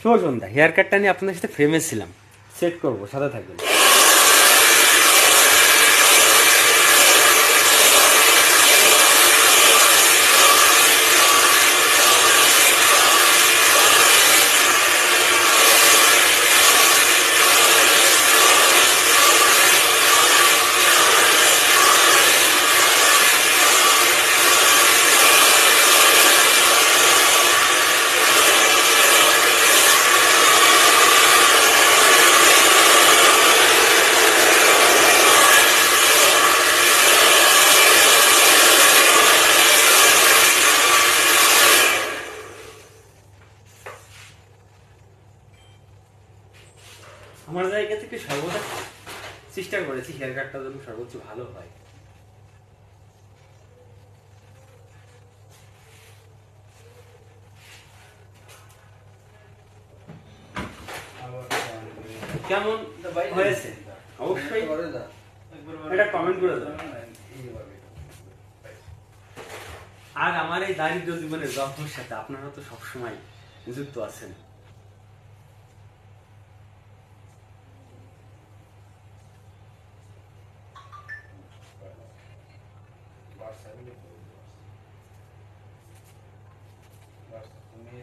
শুভ সন্ধ্যা। Hair কাটটা নিয়ে আপনাদের সাথে ফ্রেমে ছিলাম, সেট করবো, সাথে থাকবেন। আমার জায়গা থেকে সর্বদা চেষ্টা করেছি হেয়ার কাটটা যেন সর্বোচ্চ ভালো হয়। কেমন হয়েছে অবশ্যই এটা কমেন্ট করে দেবেন। আর আমার এই দারিদ্র জীবনের যত্নের সাথে আপনারা তো সবসময় যুক্ত আছেন।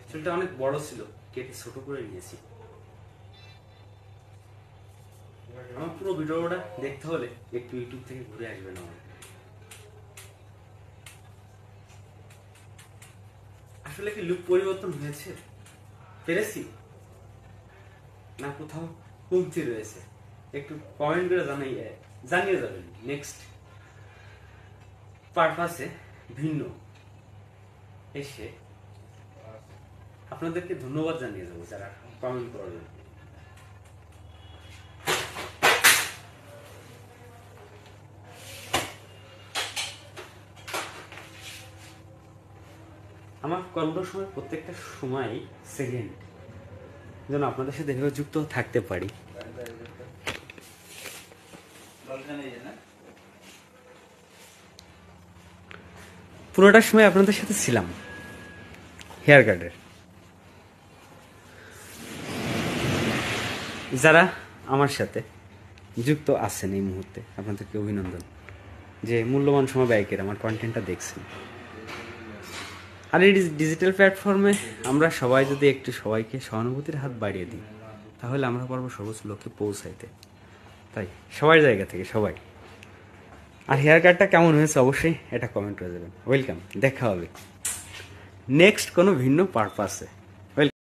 চুলটা অনেক বড় ছিল, কেটে ছোট করে নিয়েছি। আমার পুরো ভিডিওটা দেখতে হলে একটু ইউটিউব থেকে ঘুরে আসবেন। আমার আসলে কি লুক পরিবর্তন হয়েছে পেরেছি না কোথাও কমতি রয়েছে, একটু কমেন্ট করে জানিয়ে যাবেন। নেক্সট পারপাসে ভিন্ন এসে আপনাদেরকে ধন্যবাদ জানিয়ে যাবো যারা কমেন্ট করবেন। আমার কর্মটার সময় প্রত্যেকটা সময় সেকেন্ড যেন আপনাদের সাথে এভাবে যুক্ত থাকতে পারি। পুরোটা সময় আপনাদের সাথে ছিলাম হেয়ার কাটের। যারা আমার সাথে যুক্ত আছেন এই মুহূর্তে আপনাদেরকে অভিনন্দন যে মূল্যবান সময় ব্যয় করে আমার কন্টেন্টটা দেখছেন। আর এই ডিজিটাল প্ল্যাটফর্মে আমরা সবাই যদি একটু সবাইকে সহানুভূতির হাত বাড়িয়ে দিই তাহলে আমরা পারবো সর্বোচ্চ লক্ষ্যে পৌঁছাইতে। তাই সবার জায়গা থেকে সবাই। আর হেয়ার কাটটা কেমন হয়েছে অবশ্যই এটা কমেন্ট করে দেবেন। ওয়েলকাম, দেখা হবে নেক্সট কোনো ভিন্ন পারপাসে।